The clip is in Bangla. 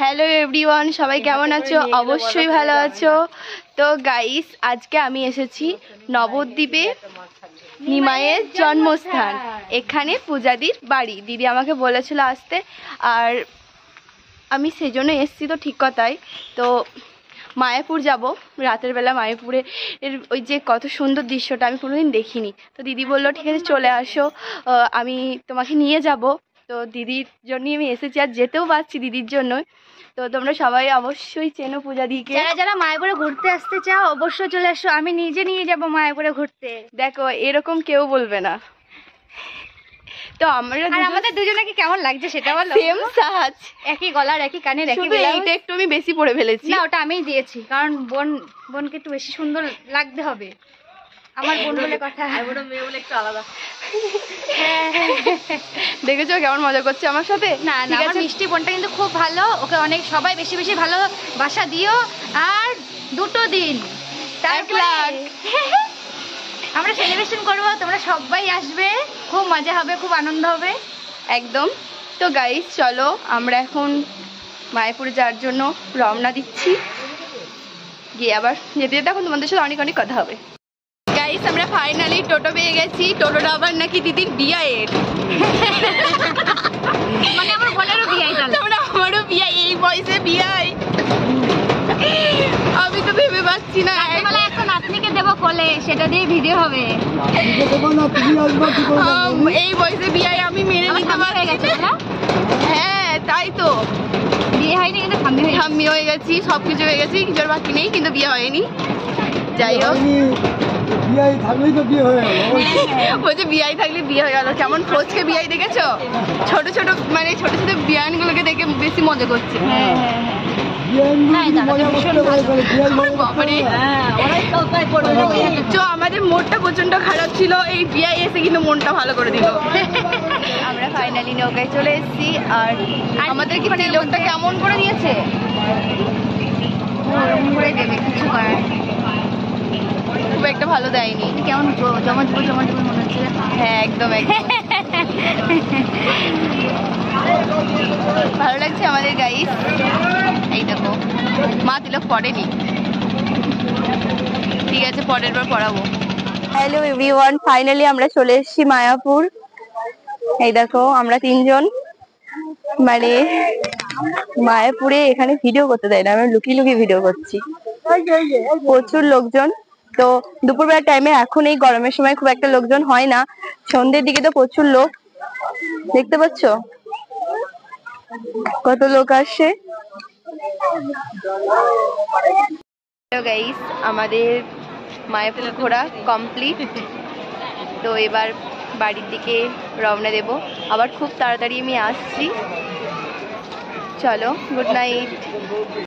হ্যালো এভরিওয়ান, সবাই কেমন আছো? অবশ্যই ভালো আছো। তো গাইস, আজকে আমি এসেছি নবদ্বীপে নিমাইয়ের জন্মস্থান। এখানে পূজাদির বাড়ি। দিদি আমাকে বলেছিল আসতে, আর আমি সেজন্য এসেছি। তো ঠিক কথাই। তো মায়াপুর যাব রাতের বেলা। মায়াপুরে ওই যে কত সুন্দর দৃশ্যটা আমি কোনোদিন দেখিনি। তো দিদি বললো ঠিক আছে চলে আসো, আমি তোমাকে নিয়ে যাব। তো দিদির জন্যই আমি এসেছি, আর যেতেও পারছি দিদির জন্যই। তো তোমরা সবাই অবশ্যই চেনো পূজাদিকে। যারা যারা মায়াপুরে ঘুরতে আসতে চাও অবশ্যই চলে আসো, আমি নিজে নিয়ে যাব মায়াপুরে ঘুরতে। দেখো, এরকম কেউ বলবে না। তো আমাদের দুজনকে কেমন লাগছে সেটা বলো। সেম সাজ, একই গলার একই কানের একই শুধু এইটা একটু আমি বেশি পরে ফেলেছি। না, ওটা আমিই দিয়েছি, কারণ বোনকে একটু বেশি সুন্দর লাগতে হবে। আমার বোন বলে কথা, মেয়ে বলে একটু আলাদা। দেখেছো কেমন মজা করছে আমার সাথে? না না, আমার মিষ্টি বোনটা কিন্তু খুব ভালো। ওকে অনেক সবাই বেশি বেশি ভালোবাসা দিও। আর 2 দিন 1 লাখ আমরা সেলিব্রেশন করবো, তোমরা সবাই আসবে, খুব মজা হবে, খুব আনন্দ হবে একদম। তো গাইস চলো, আমরা এখন মায়াপুরে যাওয়ার জন্য রওনা দিচ্ছি। গিয়ে আবার যেতে যেতে এখন তোমাদের সাথে অনেক অনেক কথা হবে। গাইস, আমরা ফাইনালি টোটো পেয়ে গেছি। টোটোটা আবার নাকি দিদির বিয়ের, মানে আমার বোনেরও বিয়ে। তোমরা আমারও বিয়ে, এই বয়সে বিয়ে। আমি তো ভেবে পাচ্ছি না। একটা নাতনিকে দেবো কোলে, সেটা দিয়ে ভিডিও হবে। এই বয়সে বিয়ে আমি মেনে নিতে পারছি না। হ্যাঁ তাই তো, বিয়ে হয়নি কিন্তু ঠাম্মি হয়ে গেছি, সবকিছু হয়ে গেছি, কিছুর বাকি নেই, কিন্তু বিয়ে হয়নি। যাই হোক, বলছে বিয়াই থাকলে বিয়ে হয়ে গেল। কেমন ফোচকে বিয়াই দেখেছো? ছোট ছোট মানে ছোট ছোট বিয়ানগুলোকে দেখে বেশি মজা করছে। আমাদের মোড়টা প্রচন্ড খারাপ ছিল, এই বিয়াই এসে কিন্তু মনটা ভালো করে দিল। আমরা ফাইনালি নৌকায় চলে এসেছি। আর আমাদের কি লোকটা কেমন করে দিয়েছে, করে দেবে, কিছু করার খুব একটা ভালো দেয়নি। কেমন জমাট মনে হচ্ছে। হ্যাঁ একদম একদম ভালো লাগছে আমাদের গাইস। এই দেখো, মা তিলক পড়েনি, ঠিক আছে পরের বার পড়াবো। হ্যালো এভরিওয়ান, ফাইনালি আমরা চলে এসেছি মায়াপুর। এই দেখো আমরা 3 জন, মানে মায়াপুরে এখানে ভিডিও করতে দেয় না, আমরা লুকিয়ে লুকিয়ে ভিডিও করছি। প্রচুর লোকজন। তো দুপুরবেলার টাইমে, এখন এই গরমের সময় খুব একটা লোকজন হয় না, সন্ধ্যের দিকে তো প্রচুর লোক। দেখতে পাচ্ছ কত লোক আসছে। হ্যালো গাইস, আমাদের মায়াপুর ঘোরা কমপ্লিট। তো এবার বাড়ির দিকে রওনা দেব। আবার খুব তাড়াতাড়ি আমি আসছি। চলো, গুড নাইট।